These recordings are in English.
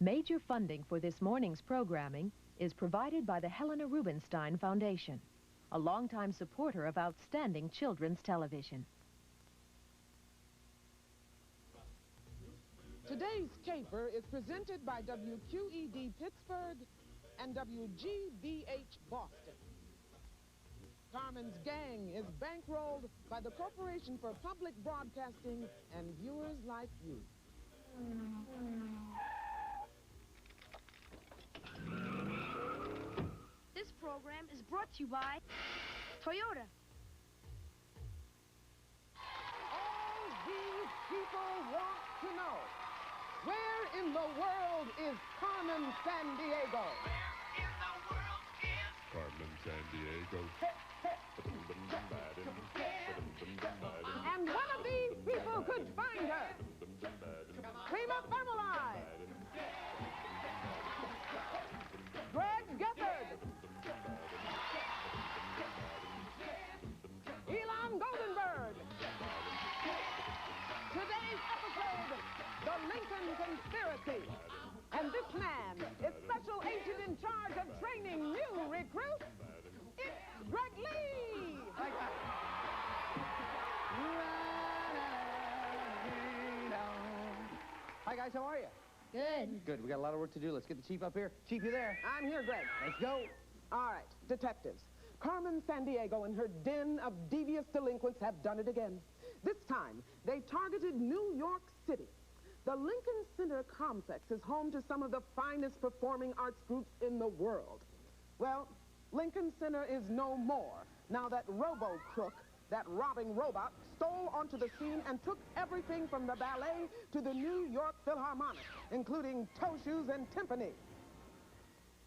Major funding for this morning's programming is provided by the Helena Rubinstein Foundation, a longtime supporter of outstanding children's television. Today's caper is presented by WQED Pittsburgh and WGBH Boston. Carmen's gang is bankrolled by the Corporation for Public Broadcasting and viewers like you. This program is brought to you by Toyota. All these people want to know, where in the world is Carmen Sandiego? Where in the world is Carmen Sandiego? And one of these people could find her. Prema Thermalide. Gregg. Ilan Goldenberg. Today's episode, The Lincoln Conspiracy. And this man is special agent in charge of training new recruits. It's Gregg Lee. Hi, guys. How are you? Good. Good. We got a lot of work to do. Let's get the chief up here. Chief, you there? I'm here, Gregg. Let's go. All right, detectives. Carmen Sandiego and her den of devious delinquents have done it again. This time, they targeted New York City. The Lincoln Center complex is home to some of the finest performing arts groups in the world. Well, Lincoln Center is no more now that Robo-Crook, that robbing robot, stole onto the scene and took everything from the ballet to the New York Philharmonic, including toe shoes and timpani.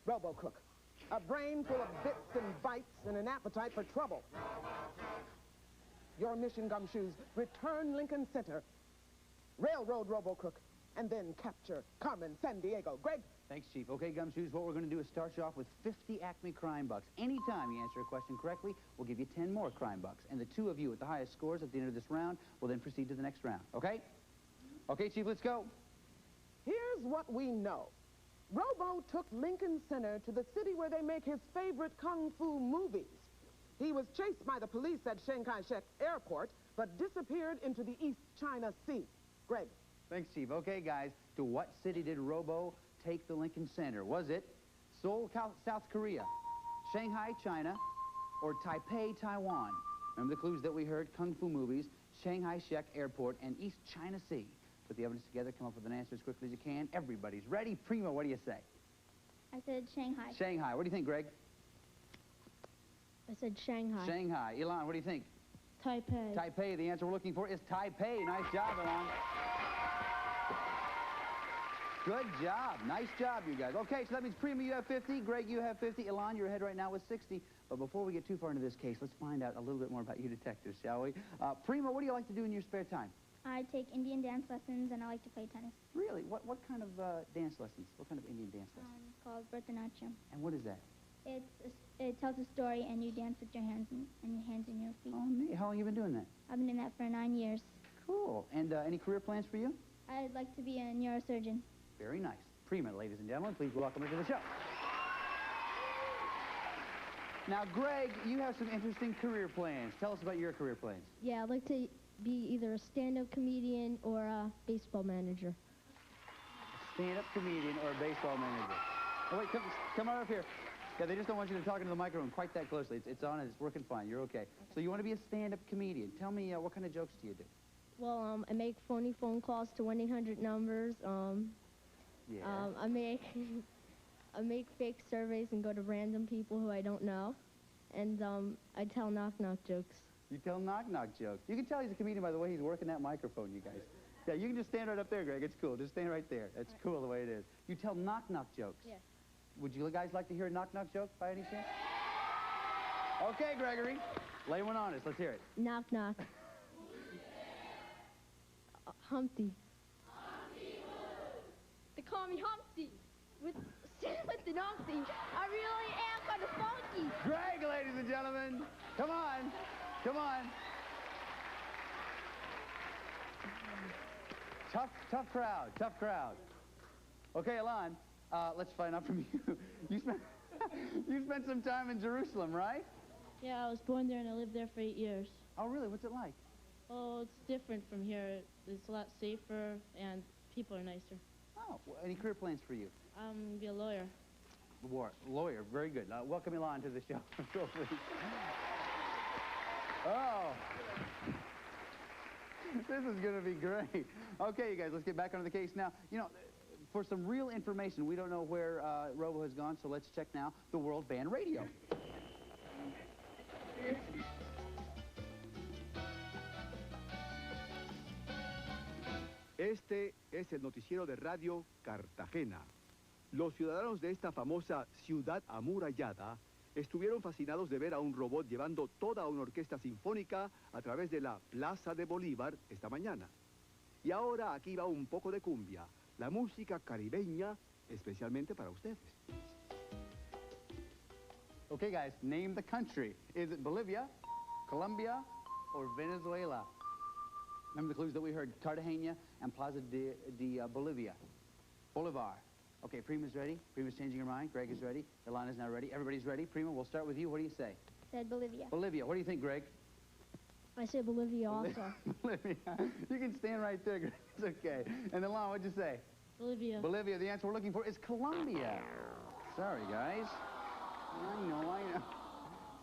Robo-Crook, a brain full of bits and bytes and an appetite for trouble. Your mission, Gumshoes, return Lincoln Center, railroad Robo-Crook, and then capture Carmen Sandiego. Gregg? Thanks, Chief. Okay, Gumshoes, what we're going to do is start you off with 50 Acme crime bucks. Anytime you answer a question correctly, we'll give you 10 more crime bucks. And the two of you with the highest scores at the end of this round will then proceed to the next round, okay? Okay, Chief, let's go. Here's what we know. Robo took Lincoln Center to the city where they make his favorite kung fu movies. He was chased by the police at Shanghai Airport, but disappeared into the East China Sea. Gregg? Thanks, Chief. Okay, guys, to what city did Robo take the Lincoln Center? Was it Seoul, South Korea, Shanghai, China, or Taipei, Taiwan? Remember the clues that we heard? Kung fu movies, Shanghai Airport, and East China Sea. Put the evidence together, come up with an answer as quickly as you can. Everybody's ready. Prema, what do you say? I said Shanghai. Shanghai. What do you think, Gregg? I said Shanghai. Shanghai. Ilan, what do you think? Taipei. Taipei. The answer we're looking for is Taipei. Nice job, Ilan. Good job. Nice job, you guys. Okay, so that means Prema, you have 50. Gregg, you have 50. Ilan, you're ahead right now with 60. But before we get too far into this case, let's find out a little bit more about you detectives, shall we? Prema, what do you like to do in your spare time? I take Indian dance lessons and I like to play tennis. Really? What kind of dance lessons? What kind of Indian dance lessons? It's called Bharatanatyam. And what is that? It tells a story and you dance with your hands and your hands and your feet. Oh, neat. How long have you been doing that? I've been doing that for 9 years. Cool. And any career plans for you? I'd like to be a neurosurgeon. Very nice. Prema, ladies and gentlemen, please welcome her to the show. Now, Gregg, you have some interesting career plans. Tell us about your career plans. Yeah, I'd like to be either a stand-up comedian or a baseball manager. A stand-up comedian or a baseball manager. Oh, wait, come right up here. Yeah, they just don't want you to talk into the microphone quite that closely. It's on and it's working fine. You're okay. So you want to be a stand-up comedian. Tell me, what kind of jokes do you do? Well, I make phony phone calls to 1-800 numbers. Yeah. I make I make fake surveys and go to random people who I don't know, and I tell knock-knock jokes. You tell knock-knock jokes. You can tell he's a comedian by the way he's working that microphone, you guys. Yeah, you can just stand right up there, Gregg. It's cool. Just stand right there. That's cool the way it is. You tell knock-knock jokes. Yes. Would you guys like to hear a knock-knock joke by any chance? Okay, Gregory. Lay one on us. Let's hear it. Knock-knock. Humpty. They call me Humpty. With the Humpty. I really am kind of funky. Gregg, ladies and gentlemen. Come on. Come on. Tough crowd. Tough crowd. Okay, Ilan, let's find out from you. You spent some time in Jerusalem, right? Yeah, I was born there and I lived there for 8 years. Oh, really? What's it like? Oh, it's different from here. It's a lot safer and people are nicer. Oh, well, any career plans for you? Be a lawyer. Lawyer, very good. Welcome Ilan to the show. Go, please. Oh. This is going to be great. Okay, you guys, let's get back onto the case now. You know, for some real information, we don't know where Robo has gone, so let's check now the World Band Radio. Este es el noticiero de Radio Cartagena. Los ciudadanos de esta famosa ciudad amurallada estuvieron fascinados de ver a un robot llevando toda una orquesta sinfónica a través de la Plaza de Bolívar esta mañana. Y ahora aquí va un poco de cumbia, la música caribeña, especialmente para ustedes. Okay, guys, name the country. Is it Bolivia, Colombia, or Venezuela? Remember the clues that we heard? Cartagena and Plaza de Bolivia. Bolivar. Okay, Prema's ready. Prema's changing her mind. Gregg is ready. Ilan is now ready. Everybody's ready. Prema, we'll start with you. What do you say? Said Bolivia. Bolivia. What do you think, Gregg? I say Bolivia also. Bolivia. You can stand right there, Gregg. It's okay. And Ilan, what'd you say? Bolivia. Bolivia. The answer we're looking for is Colombia. Sorry, guys. I know.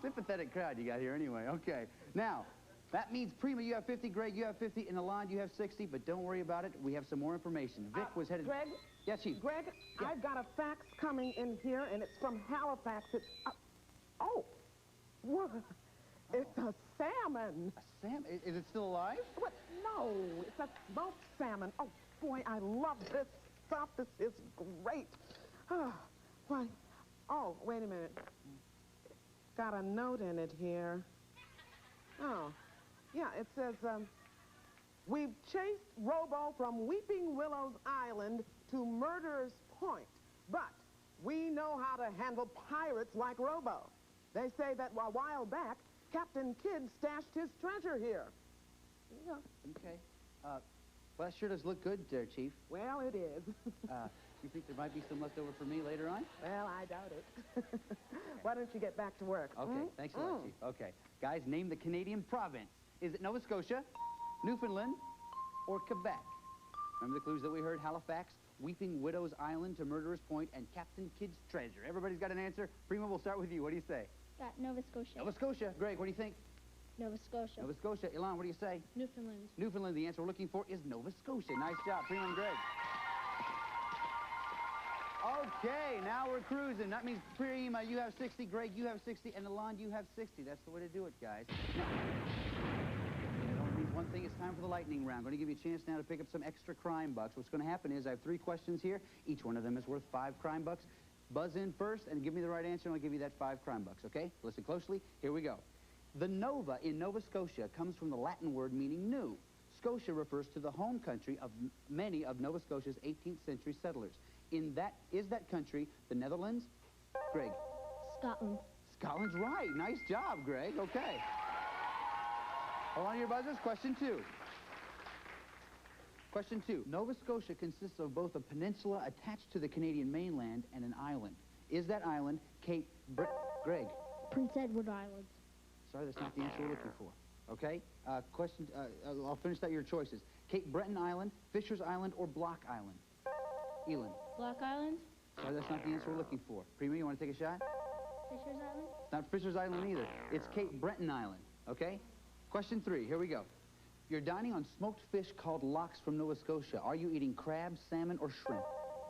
Sympathetic crowd you got here anyway. Okay. Now, that means Prema, you have 50, Gregg, you have 50, and Ilan, you have 60, but don't worry about it. We have some more information. Vic was headed... Gregg? Yes, Chief. Gregg, Yeah. I've got a fax coming in here, and it's from Halifax. It's... oh! What? It's a salmon. A salmon? Is it still alive? What? No, it's a smoked salmon. Oh, boy, I love this stuff. This is great. Oh, why? Oh, wait a minute. Got a note in it here. Oh, yeah, it says, we've chased Robo from Weeping Willows Island to Murderer's Point, but we know how to handle pirates like Robo. They say that a while back, Captain Kidd stashed his treasure here. Yeah. Okay. Well, that sure does look good there, Chief. Well, it is. You think there might be some left over for me later on? Well, I doubt it. Why don't you get back to work? Okay, thanks a lot, Chief. Okay. Guys, name the Canadian province. Is it Nova Scotia, Newfoundland, or Quebec? Remember the clues that we heard? Halifax, Weeping Widow's Island to Murderer's Point, and Captain Kidd's treasure. Everybody's got an answer? Prema, we'll start with you. What do you say? Got Nova Scotia. Nova Scotia. Gregg, what do you think? Nova Scotia. Nova Scotia. Ilan, what do you say? Newfoundland. Newfoundland. The answer we're looking for is Nova Scotia. Nice job, Prema and Gregg. Okay, now we're cruising. That means Prema, you have 60, Gregg, you have 60, and Ilan, you have 60. That's the way to do it, guys. Now, it only means one thing. It's time for the lightning round. I'm going to give you a chance now to pick up some extra crime bucks. What's going to happen is I have 3 questions here. Each one of them is worth 5 crime bucks. Buzz in first and give me the right answer, and I'll give you that 5 crime bucks, okay? Listen closely. Here we go. The Nova in Nova Scotia comes from the Latin word meaning new. Scotia refers to the home country of many of Nova Scotia's 18th century settlers. Is that country the Netherlands? Gregg. Scotland. Scotland's right. Nice job, Gregg. Okay. Hold on to your buzzers. Question 2. Question 2. Nova Scotia consists of both a peninsula attached to the Canadian mainland and an island. Is that island Cape Gregg? Prince Edward Island. Sorry, that's not the answer we're looking for. Okay? I'll finish out your choices. Cape Breton Island, Fisher's Island, or Block Island? Ilan. Block Island. Sorry, that's not the answer we're looking for. Prema, you want to take a shot? Fisher's Island. It's not Fisher's Island either. It's Cape Breton Island, okay? Question 3, here we go. You're dining on smoked fish called lox from Nova Scotia. Are you eating crab, salmon, or shrimp?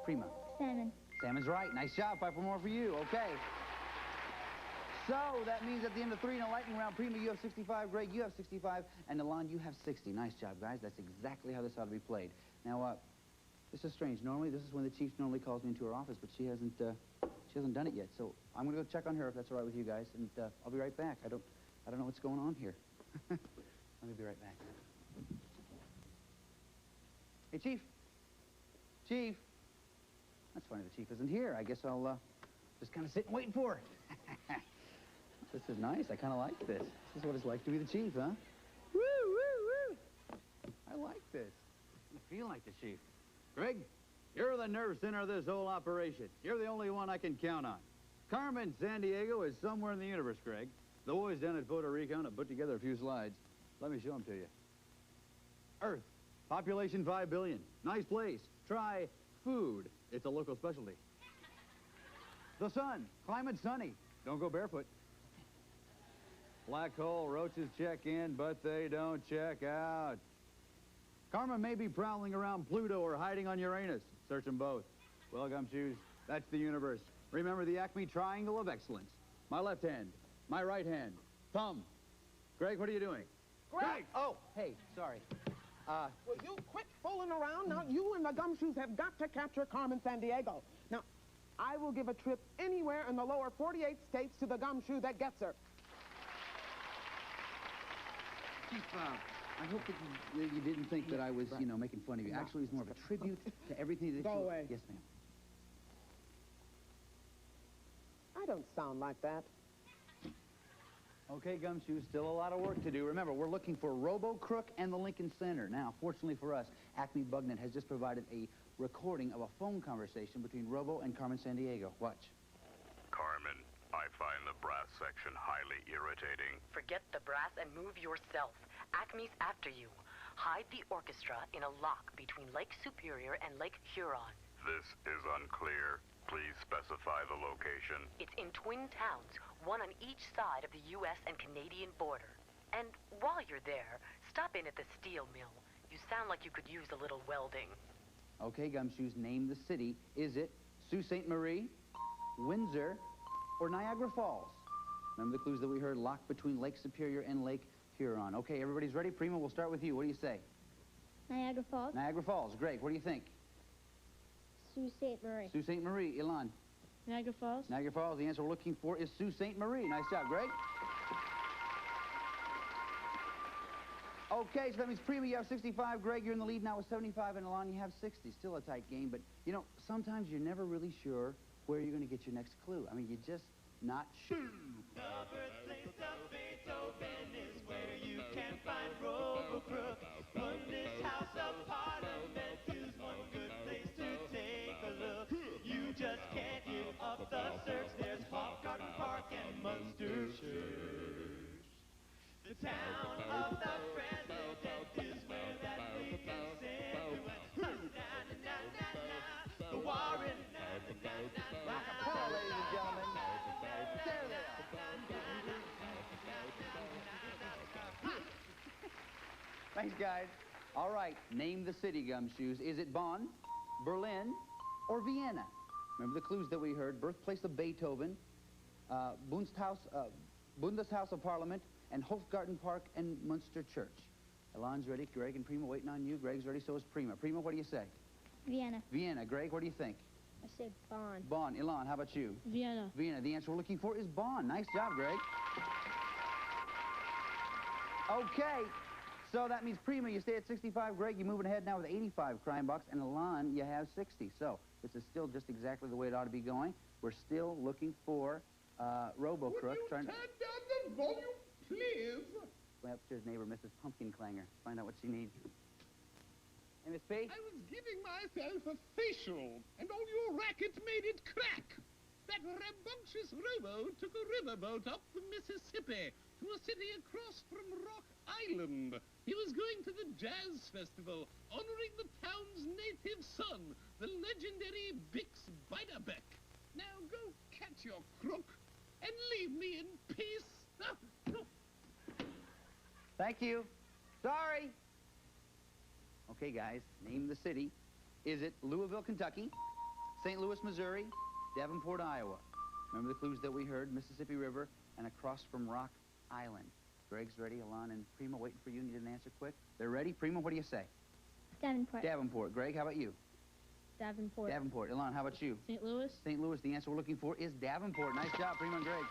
Prema. Salmon. Salmon's right. Nice job. 5 more for you. Okay. So that means at the end of 3 in a lightning round, Prema, you have 65, Gregg, you have 65, and Ilan, you have 60. Nice job, guys. That's exactly how this ought to be played. Now, this is strange. Normally, this is when the chief normally calls me into her office, but she hasn't done it yet. So I'm going to go check on her if that's all right with you guys, and I'll be right back. I don't know what's going on here. Let me be right back. Hey, Chief. Chief. That's funny the chief isn't here. I guess I'll just kind of sit and wait for her. This is nice. I kind of like this. This is what it's like to be the chief, huh? Woo, woo, woo. I like this. I feel like the chief. Gregg, You're the nerve center of this whole operation. You're the only one I can count on. Carmen Sandiego is somewhere in the universe, Gregg. The boys down at Puerto Rico have put together a few slides. Let me show them to you. Earth, population 5 billion. Nice place. Try food. It's a local specialty. The sun, climate sunny. Don't go barefoot. Black hole, roaches check in, but they don't check out. Carmen may be prowling around Pluto or hiding on Uranus. Search them both. Well, Gumshoes, that's the universe. Remember the Acme Triangle of Excellence. My left hand, my right hand, thumb. Gregg, what are you doing? Gregg! Oh, hey, sorry. Will you quit fooling around? Now, you and the Gumshoes have got to capture Carmen Sandiego. Now, I will give a trip anywhere in the lower 48 states to the Gumshoe that gets her. Chief, I hope that you didn't think that I was, you know, making fun of you. Actually, it's more of a tribute to everything that Go away. Yes, ma'am. I don't sound like that. Okay, Gumshoes, still a lot of work to do. Remember, we're looking for Robo-Crook and the Lincoln Center. Now, fortunately for us, Acme Bugnet has just provided a recording of a phone conversation between Robo and Carmen Sandiego. Watch. Carmen, I find the brass section highly irritating. Forget the brass and move yourself. Acme's after you. Hide the orchestra in a lock between Lake Superior and Lake Huron. This is unclear. Please specify the location. It's in twin towns, one on each side of the U.S. and Canadian border. And while you're there, stop in at the steel mill. You sound like you could use a little welding. Okay, Gumshoes, name the city. Is it Sault Ste. Marie, Windsor, or Niagara Falls? Remember the clues that we heard? Locked between Lake Superior and Lake Huron. Okay, everybody's ready? Prema, we'll start with you. What do you say? Niagara Falls. Niagara Falls. Gregg, what do you think? Sault Ste. Marie. Sault Ste. Marie. Ilan? Niagara Falls. Niagara Falls. The answer we're looking for is Sault Ste. Marie. Nice job, Gregg. Okay, so that means Prema, you have 65. Gregg, you're in the lead now with 75, and Ilan, you have 60. Still a tight game, but, you know, sometimes you're never really sure where you're going to get your next clue. I mean, you're just not sure. The birthplace of Beethoven is where you can find Robo-Crook. This House of Parliament is one good place to take a look. You just can't give up the search. There's Hofgarten Park and Munster Church. The town of the president is where that Lincoln Center went. The Warren. Rock a pour, ladies and gentlemen. There they are. Thanks, guys. All right, name the city, Gumshoes. Is it Bonn, Berlin, or Vienna? Remember the clues that we heard. Birthplace of Beethoven, Bundeshaus of Parliament, and Hofgarten Park and Munster Church. Ilan's ready. Gregg and Prema waiting on you. Gregg's ready, so is Prema. Prema, what do you say? Vienna. Vienna. Gregg, what do you think? I said Bonn. Bonn. Ilan, how about you? Vienna. Vienna. The answer we're looking for is Bonn. Nice job, Gregg. Okay. So that means Prema, you stay at 65. Gregg, you're moving ahead now with 85 crime bucks. And Ilan, you have 60. So this is still just exactly the way it ought to be going. We're still looking for Robo-Crook. Turn down the volume, please? My upstairs neighbor, Mrs. Pumpkin Clanger. Find out what she needs. Hey, Miss P? I was giving myself a facial, and all your racket made it crack. That rambunctious Robo took a riverboat up the Mississippi to a city across from Rock Island. He was going to the Jazz Festival, honoring the town's native son, the legendary Bix Beiderbecke. Now go catch your crook and leave me in peace. Thank you. Sorry. Okay, guys, name the city. Is it Louisville, Kentucky, St. Louis, Missouri, Davenport, Iowa? Remember the clues that we heard? Mississippi River and across from Rock Island. Gregg's ready. Ilan and Prema waiting for you. Need an answer quick. They're ready. Prema, what do you say? Davenport. Davenport. Gregg, how about you? Davenport. Davenport. Ilan, how about you? St. Louis. St. Louis. The answer we're looking for is Davenport. Nice job, Prema and Gregg.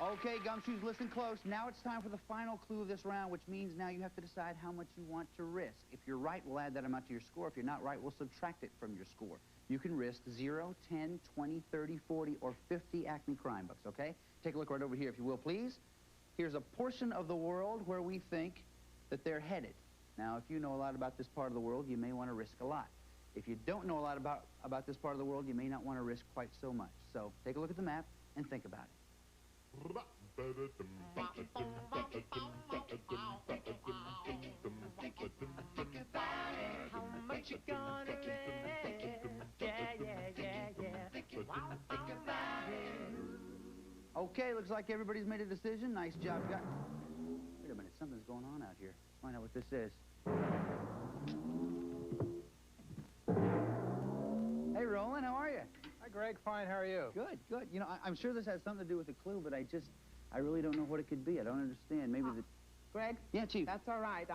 Okay, Gumshoes, listen close. Now it's time for the final clue of this round, which means now you have to decide how much you want to risk. If you're right, we'll add that amount to your score. If you're not right, we'll subtract it from your score. You can risk 0, 10, 20, 30, 40, or 50 Acme crime bucks, okay? Take a look right over here, if you will, please. Here's a portion of the world where we think that they're headed. Now, if you know a lot about this part of the world, you may want to risk a lot. If you don't know a lot about this part of the world, you may not want to risk quite so much. So take a look at the map and think about it. How much you gonna bet? Yeah. Wow, think about it. Okay, looks like everybody's made a decision. Nice job, guys. Wait a minute, something's going on out here. Find out what this is. Hey, Roland, how are you? Hi, Greg. Fine. How are you? Good, good. You know, I'm sure this has something to do with the clue, but I really don't know what it could be. I don't understand. Maybe the... Greg? Yeah, Chief. That's all right.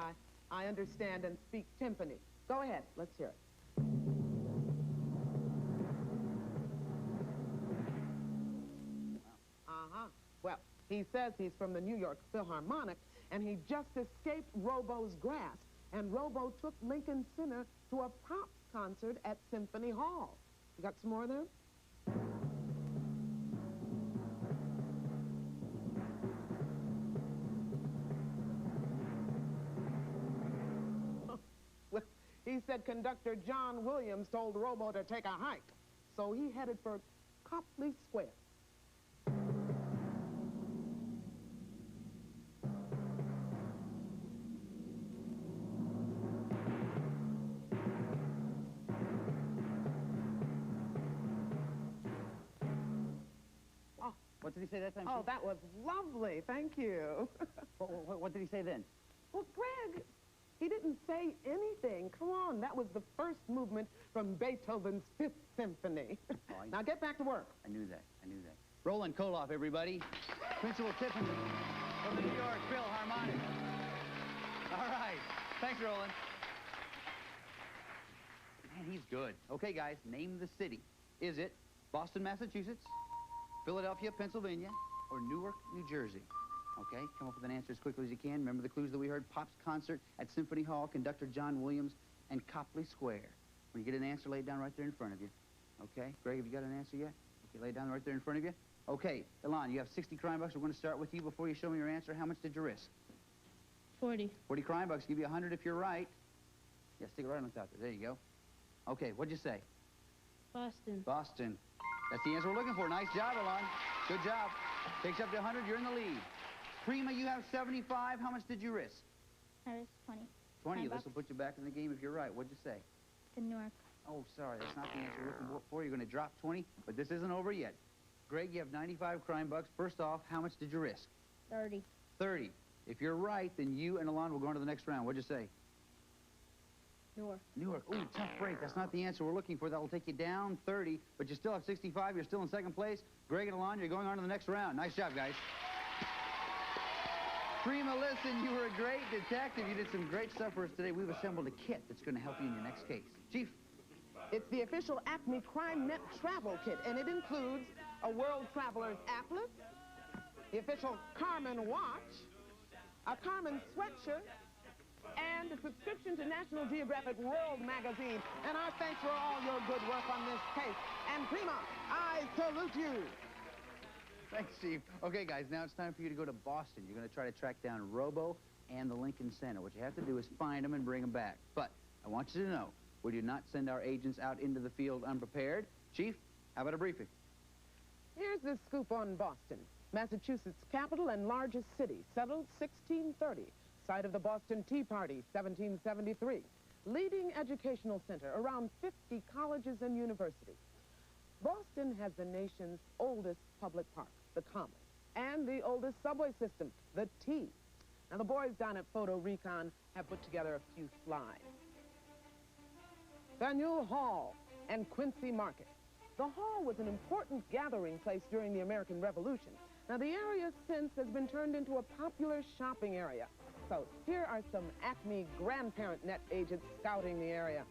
I understand and speak timpani. Go ahead. Let's hear it. Well, he says he's from the New York Philharmonic, and he just escaped Robo's grasp, and Robo took Lincoln Center to a pop concert at Symphony Hall. You got some more there? Well, he said conductor John Williams told Robo to take a hike, so he headed for Copley Square. What did he say that time? Oh, that was lovely. Thank you. What did he say then? Well, Greg, he didn't say anything. Come on, that was the first movement from Beethoven's Fifth Symphony. Now get back to work. I knew that. Roland Koloff, everybody. Principal Tiffany from the New York Philharmonic. All right. Thanks, Roland. Man, he's good. Okay, guys, name the city. Is it Boston, Massachusetts, Philadelphia, Pennsylvania, or Newark, New Jersey? Okay, come up with an answer as quickly as you can. Remember the clues that we heard? Pop's concert at Symphony Hall, conductor John Williams, and Copley Square. When you get an answer, lay it down right there in front of you. Okay, Greg, have you got an answer yet? Okay, lay it down right there in front of you. Okay, Ilan, you have 60 crime bucks. We're going to start with you. Before you show me your answer, how much did you risk? 40. 40 crime bucks. Give you 100 if you're right. Yeah, stick it right on top there. There you go. Okay, what'd you say? Boston. Boston. That's the answer we're looking for. Nice job, Ilan. Good job. Takes up to 100. You're in the lead. Prema, you have 75. How much did you risk? I risked 20. 20. This will put you back in the game if you're right. What'd you say? To Newark. Oh, sorry. That's not the answer we're looking for. You're going to drop 20, but this isn't over yet. Greg, you have 95 crime bucks. First off, how much did you risk? 30. 30. If you're right, then you and Ilan will go on to the next round. What'd you say? Newark. Newark. Ooh, tough break. That's not the answer we're looking for. That will take you down 30, but you still have 65. You're still in second place. Greg and Ilan, you're going on to the next round. Nice job, guys. Prema, listen, you were a great detective. You did some great stuff for us today. We've assembled a kit that's going to help you in your next case. Chief? It's the official Acme Crime Net travel kit, and it includes a World Traveler's Atlas, the official Carmen watch, a Carmen sweatshirt, and a subscription to National Geographic World magazine. And our thanks for all your good work on this case. And Prema, I salute you. Thanks, Chief. Okay, guys, now it's time for you to go to Boston. You're going to try to track down Robo and the Lincoln Center. What you have to do is find them and bring them back. But I want you to know, we do not send our agents out into the field unprepared. Chief, how about a briefing? Here's the scoop on Boston, Massachusetts' capital and largest city, settled 1630. Site of the Boston Tea Party, 1773. Leading educational center, around 50 colleges and universities. Boston has the nation's oldest public park, the Common, and the oldest subway system, the T. Now, the boys down at Photo Recon have put together a few slides. Faneuil Hall and Quincy Market. The hall was an important gathering place during the American Revolution. Now, the area since has been turned into a popular shopping area. So, here are some Acme grandparent net agents scouting the area.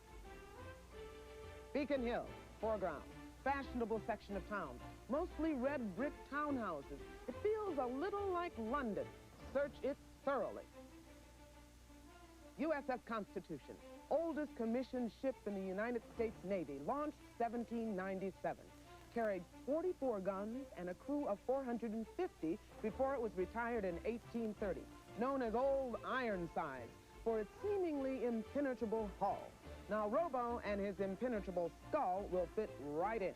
Beacon Hill, foreground. Fashionable section of town. Mostly red brick townhouses. It feels a little like London. Search it thoroughly. USS Constitution. Oldest commissioned ship in the United States Navy. Launched 1797. Carried 44 guns and a crew of 450 before it was retired in 1830. Known as Old Ironsides. for its seemingly impenetrable hull. Now, Robo and his impenetrable skull will fit right in.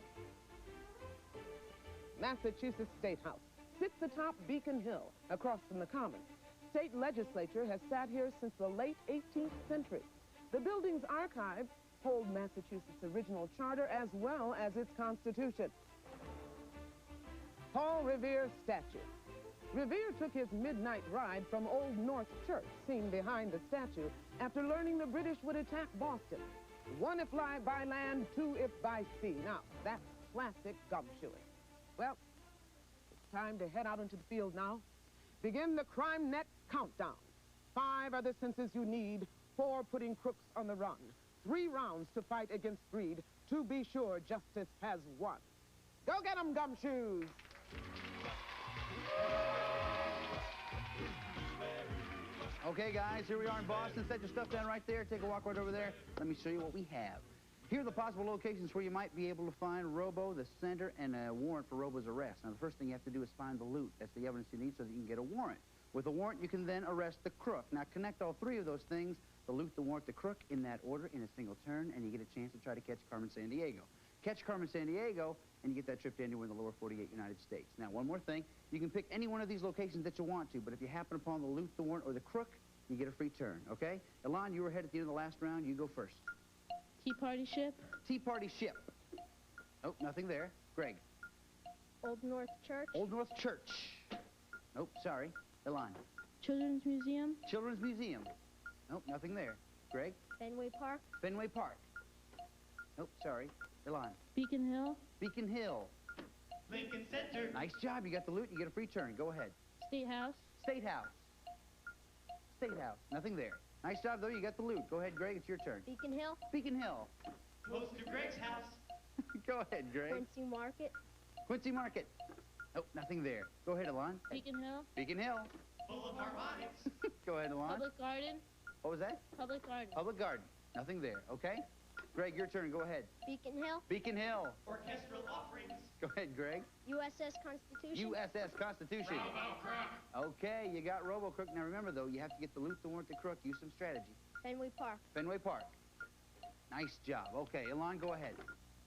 Massachusetts State House sits atop Beacon Hill, across from the Commons. State legislature has sat here since the late 18th century. The building's archives hold Massachusetts' original charter as well as its constitution. Paul Revere statue. Revere took his midnight ride from Old North Church, seen behind the statue, after learning the British would attack Boston. 1 if by land, 2 if by sea. Now, that's classic gumshoeing. Well, it's time to head out into the field now. Begin the crime net countdown. 5 are the senses you need, 4 putting crooks on the run, 3 rounds to fight against greed, to be sure justice has won. Go get 'em, Gumshoes! Okay, guys, here we are in Boston. Set your stuff down right there. Take a walk right over there. Let me show you what we have. Here are the possible locations where you might be able to find Robo, the sender, and a warrant for Robo's arrest. Now, the first thing you have to do is find the loot. That's the evidence you need so that you can get a warrant. With a warrant, you can then arrest the crook. Now, connect all 3 of those things, the loot, the warrant, the crook, in that order, in a single turn, and you get a chance to try to catch Carmen Sandiego. Catch Carmen Sandiego, and you get that trip to anywhere in the lower 48 United States. Now, one more thing. You can pick any one of these locations that you want to, but if you happen upon the loot, the warrant, or the crook, you get a free turn, okay? Ilan, you were ahead at the end of the last round. You go first. Tea Party Ship. Tea Party Ship. Oh, nothing there. Gregg. Old North Church. Old North Church. Nope, sorry. Ilan. Children's Museum. Children's Museum. Nope, nothing there. Gregg. Fenway Park. Fenway Park. Nope, sorry. Ilan. Beacon Hill. Beacon Hill. Lincoln Center. Nice job. You got the loot. You get a free turn. Go ahead. State House. State House. State House. Nothing there. Nice job, though. You got the loot. Go ahead, Gregg. It's your turn. Beacon Hill. Beacon Hill. Close to Gregg's house. Go ahead, Gregg. Quincy Market. Quincy Market. Nope, nothing there. Go ahead, Ilan. Beacon Hill. Beacon Hill. Full of harmonics. Go ahead, Ilan. Public Garden. What was that? Public Garden. Public Garden. Nothing there. Okay? Greg, your turn. Go ahead. Beacon Hill. Beacon Hill. Orchestral offerings. Go ahead, Greg. USS Constitution. USS Constitution. Robo-Crook. Okay, you got Robo-Crook. Now remember, though, you have to get the loot, the warrant, the crook. Use some strategy. Fenway Park. Fenway Park. Nice job. Okay, Ilan, go ahead.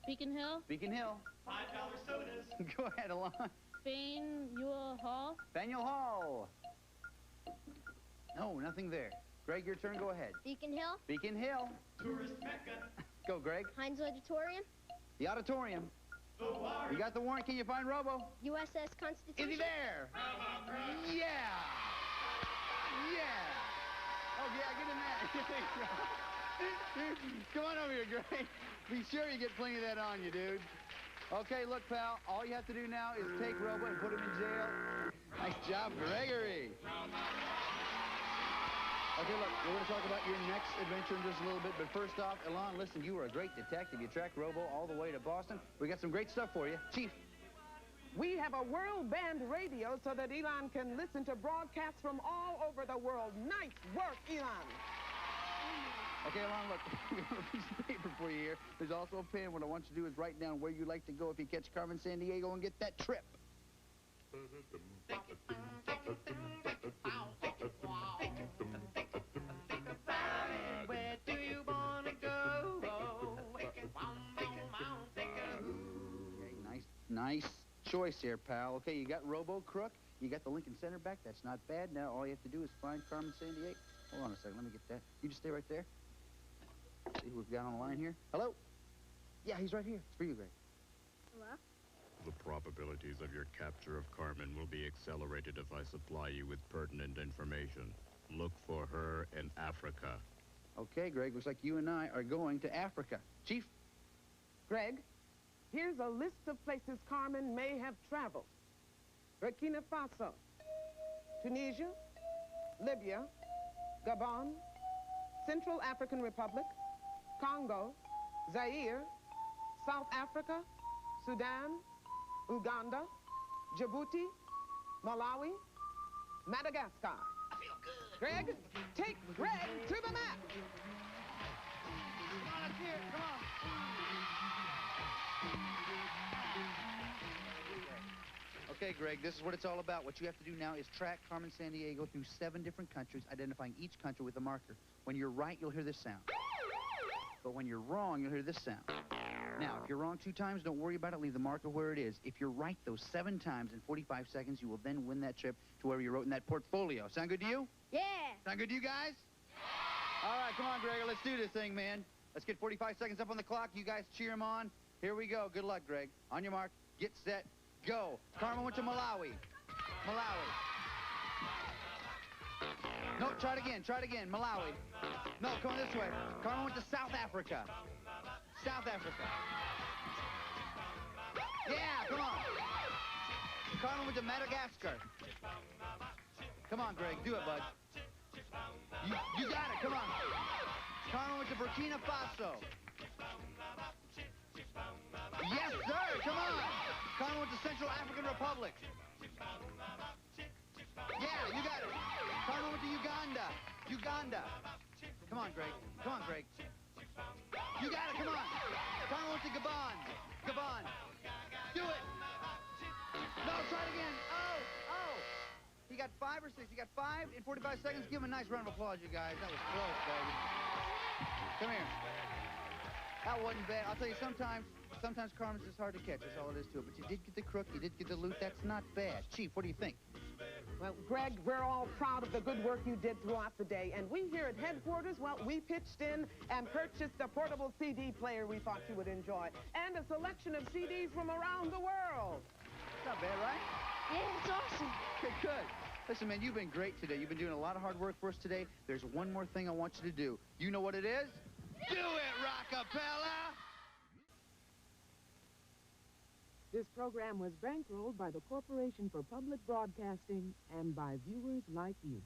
Beacon Hill. Beacon Hill. $5 sodas. Go ahead, Ilan. Faneuil Hall. Faneuil Hall. No, nothing there. Greg, your turn. Go ahead. Beacon Hill. Beacon Hill. Tourist Mecca. Go, Greg. Heinz Auditorium. The auditorium. The Warren. You got the warrant. Can you find Robo? USS Constitution. Is he there? Robo-Crook. Yeah. Yeah. Oh, yeah, get in that. Come on over here, Greg. Be sure you get plenty of that on you, dude. Okay, look, pal. All you have to do now is take Robo and put him in jail. Nice job, Gregory. Okay, look, we're going to talk about your next adventure in just a little bit, but first off, Ilan, listen, you were a great detective. You tracked Robo all the way to Boston. We got some great stuff for you. Chief. We have a world band radio so that Ilan can listen to broadcasts from all over the world. Nice work, Ilan. Okay, Ilan, look, we have a piece of paper for you here. There's also a pen. What I want you to do is write down where you'd like to go if you catch Carmen Sandiego and get that trip. Where do you want to go? Okay, nice choice here, pal. Okay, you got Robo-Crook. You got the Lincoln Center back. That's not bad. Now all you have to do is find Carmen Sandiego. Hold on a second. Let me get that. You just stay right there. See who we've got on the line here. Hello? Yeah, he's right here. It's for you, Greg. Hello? The probabilities of your capture of Carmen will be accelerated if I supply you with pertinent information. Look for her in Africa. Okay, Greg, looks like you and I are going to Africa. Chief? Greg, here's a list of places Carmen may have traveled. Burkina Faso, Tunisia, Libya, Gabon, Central African Republic, Congo, Zaire, South Africa, Sudan, Uganda, Djibouti, Malawi, Madagascar. I feel good. Greg, take Greg to the map. Come on up here, come on. Okay, Okay, Greg, this is what it's all about. What you have to do now is track Carmen Sandiego through 7 different countries, identifying each country with a marker. When you're right, you'll hear this sound. But when you're wrong, you'll hear this sound. Now, if you're wrong 2 times, don't worry about it. Leave the marker where it is. If you're right those 7 times in 45 seconds, you will then win that trip to wherever you wrote in that portfolio. Sound good to you? Yeah. Sound good to you guys? Yeah. All right, come on, Greg. Let's do this thing, man. Let's get 45 seconds up on the clock. You guys cheer him on. Here we go. Good luck, Greg. On your mark, get set, go. Carmen went to Malawi. Malawi. No, try it again. Try it again. Malawi. No, come on this way. Carmen went to South Africa. South Africa. Yeah, come on. Carmen went to Madagascar. Come on, Greg. Do it, bud. You got it. Come on. Carmen went to Burkina Faso. Yes, sir. Come on. Carmen went to Central African Republic. Yeah, you got it. Carmen went to Uganda. Uganda. Come on, Greg. Come on, Greg. You got it. Come on. Carmen went to Gabon. Gabon. Do it. No, try it again. Oh. He got 5 or 6. He got 5 in 45 seconds. Give him a nice round of applause, you guys. That was close, baby. Come here. That wasn't bad. I'll tell you, sometimes Carmen's just hard to catch. That's all it is to it. But you did get the crook. You did get the loot. That's not bad. Chief, what do you think? Well, Greg, we're all proud of the good work you did throughout the day. And we here at headquarters, well, we pitched in and purchased a portable CD player we thought you would enjoy. And a selection of CDs from around the world. Not bad, right? Yeah, it's awesome. Okay, good. Listen, man, you've been great today. You've been doing a lot of hard work for us today. There's one more thing I want you to do. You know what it is? Do it, Rockapella! This program was bankrolled by the Corporation for Public Broadcasting and by viewers like you.